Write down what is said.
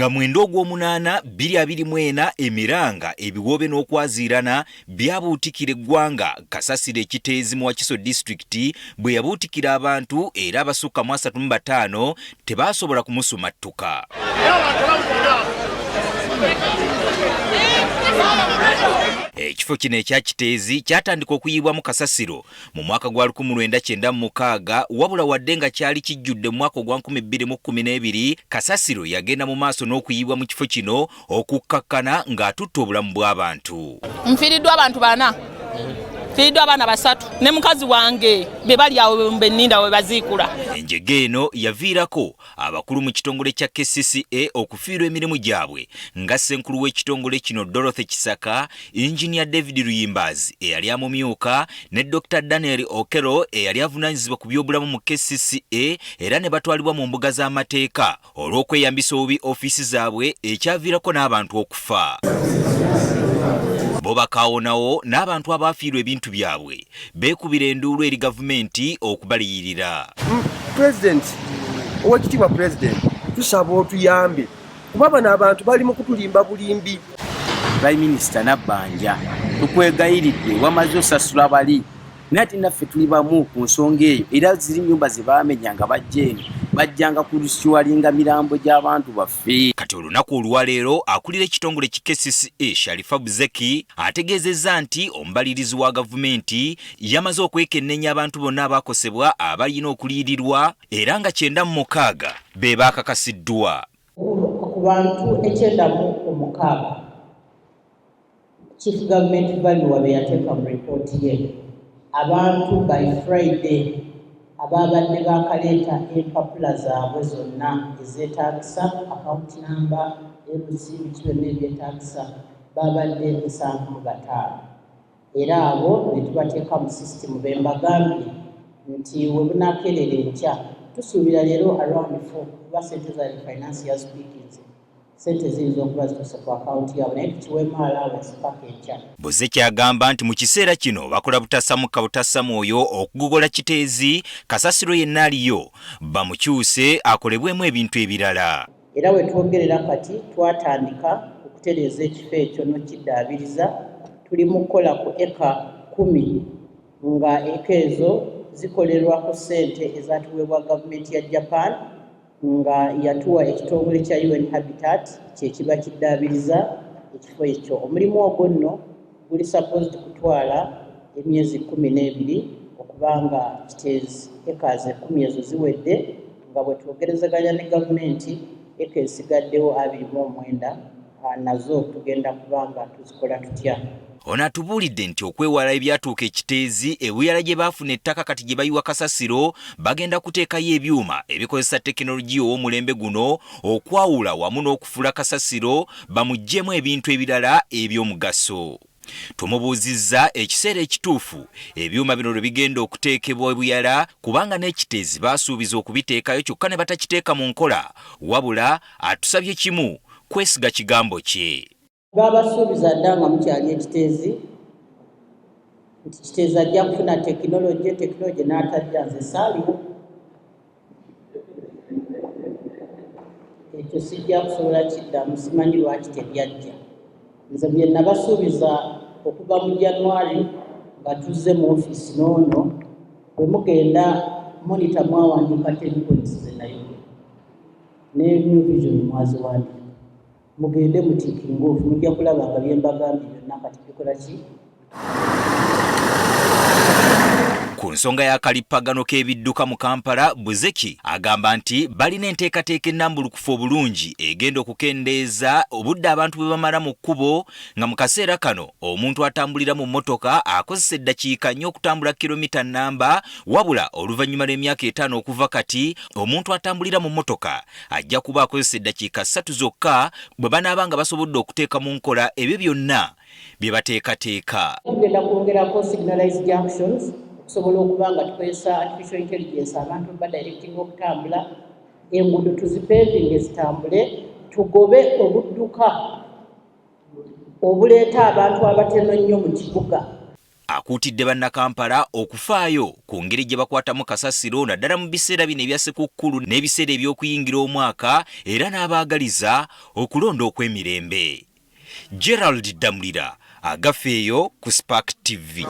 nga mwendo ogw'omunaana 2024 emiranga ebiwobe n'okwaziirana byabuutikira eggwanga kasasiro ekiteezi mu Wakiso disitulikiti bwe yabuutikira abantu era abasukka mu 35 tebaasobola kumusumattuka. Ekifo kino ekya Kiteezi kyatandika okuyibwamu kasasiro mu mwaka gwa 1996 wabula wadde nga kyali kijjudde mu mwaka gwa 2012 kasasiro yagenda mu maaso n'okuyibwa mu kifo kino okukkakkana ng'atutte obulamu bw'abantu. Nfiiriddwa abantu 4. Nfiiriddwa abaana 3 ne mukazi wange be bali awo benninda we baziikula. Enjege eno yaviirako abakulu mu kitongole kya KCCA okufiirwa emirimu gyabwe nga ssenkulu w'ekitongole kino Dorothy Kisaka, Engineer David Luyimbazi eyali amumyuka ne Dr. Daniel Okero eyali avunaanyizibwa ku by'obulamu mu KCCA era ne batwalibwa mu mbuga z'amateeka olw'okweyambisa obubi ofiisi zaabwe ekyaviirako n'abantu okufa. Bo bakaawonawo n'abantu abaafiirwa ebintu byabwe beekubira enduulu eri gavumenti okubaliyirira. President, owekitiibwa President, tusaba otuyambe kuba bano abantu bali mu kutulimba bulimbi. Prime Minister Nabbanja tukwegayiridde wamaze osasula bali nati naffe tuli bamu ku nsonga eyo era ziri nnyumba ze baamenya nga bajja eno bajjanga kuluswalinga mirambo gy'abantu baffe. Kati olunaku olwaleero akulira ekitongole ki KCCA Sharifa Buzeki ategeezezza nti omubalirizi wa gavumenti yamaze okwekennenya abantu bonna abaakosebwa abalina okuliyirirwa era nga 96 be baakakasiddwa. Ku bantu 96 Chief Government Value be yateeka mu report ye abantu by Friday ababadde bakaleeta empapula zaabwe zonna ezeetaagisa account number ebisibi byonna ebyetaagisa babadde 75 era abo ne tubateeka mu system bembagambye nti we bunaakeerera enkya tusuubira leero around 4 kuba sente za financial speaking sente ziyinza okuba zituuse ku akawunti yaabwe naye tukiweemu allowance paka enkya. Bozeki agamba nti mu kiseera kino bakola butasamuka butasamwoyo okugogola Kiteezi kasasiro yenna aliyo bamukyuse akolebwemu ebintu ebirala. Era we twogerera kati twatandika okutereeza ekifo ekyo n'okiddaabiriza tuli mu kukola ku eka 10 nga eka ezo zikolerwako ssente ezatuweebwa gavumenti ya Japan nga yatuwa ekitongole kya UN Habitat kyekiba kiddaabiriza ekifo ekyo. Omulimu ogwo nno guli supposed kutwala emyezi 12 okubanga Kiteezi acres 10 ezo ziwedde nga bwe twogerezaganya ne gavumenti eka esigaddewo 29 nazo tugenda kubanga tuzikola tutya. Ono atubuulidde nti okwewala ebyatuuka Ekiteezi ebuyala gye baafuna ettaka kati gye bayiwa kasasiro bagenda kuteekayo ebyuma ebikozesa tekinologiya ow'omulembe guno okwawula wamu n'okufula kasasiro bamuggyemu ebintu ebirala eby'omugaso. Tumubuuzizza ekiseera ekituufu ebyuma bino lwe bigenda okuteekebwa ebuyala kubanga n'Ekiteezi baasuubiza okubiteekayo kyokka ne batakiteeka mu nkola wabula atusabye kimu kwesiga kigambo kye. Babasuubiza dda nga mukyali Ekiteezi nti Kiteezi ajja kufuna tekinologi n'atajja nze saaliwo. Ekyo sijja kusobola kiddamu simanyi lwaki tebyajja. Nze bye nabasuubiza okuva mu January nga tuzze mu ofiisi n'ono bwe mugenda monita mwawandiika 10 points ze nayo ne New Vision mwaziwandiika. Mugende mutikinga ofu mujja kulaba nga byembagambye byonna kati bikola ki. Ku nsonga y'akalippagano k'ebidduka mu Kampala, Buzeki agamba nti balina enteekateeka ennambulukufu obulungi egenda okukendeeza obudde abantu bwe bamala mu kkubo nga mu kaseera kano omuntu atambulira mu mmotoka akozesa eddakiika 4 okutambula kilomita nnamba wabula oluvannyuma lw'emyaka 5 okuva kati omuntu atambulira mu mmotoka ajja kuba akozesa eddakiika 3 zokka bwe banaaba nga basobodde okuteeka mu nkola ebyo byonna bye bateekateeka. Tugenda kwongerako signalized junctions okusobola okuba nga tukozesa artificial intelligence abantu badirecting okutambula enguudo tuzipevinge zitambule tugobe obudduka obuleeta abantu abatono nnyo mu kibuga. akuutidde bannakampala okufaayo ku ngeri gye bakwatamu kasasiro naddala mu biseera bino ebya Ssekukkulu n'ebiseera eby'okuyingira omwaka era n'abaagaliza okulonda okw'emirembe. Gerald Damulira agafeeyo ku Spark TV.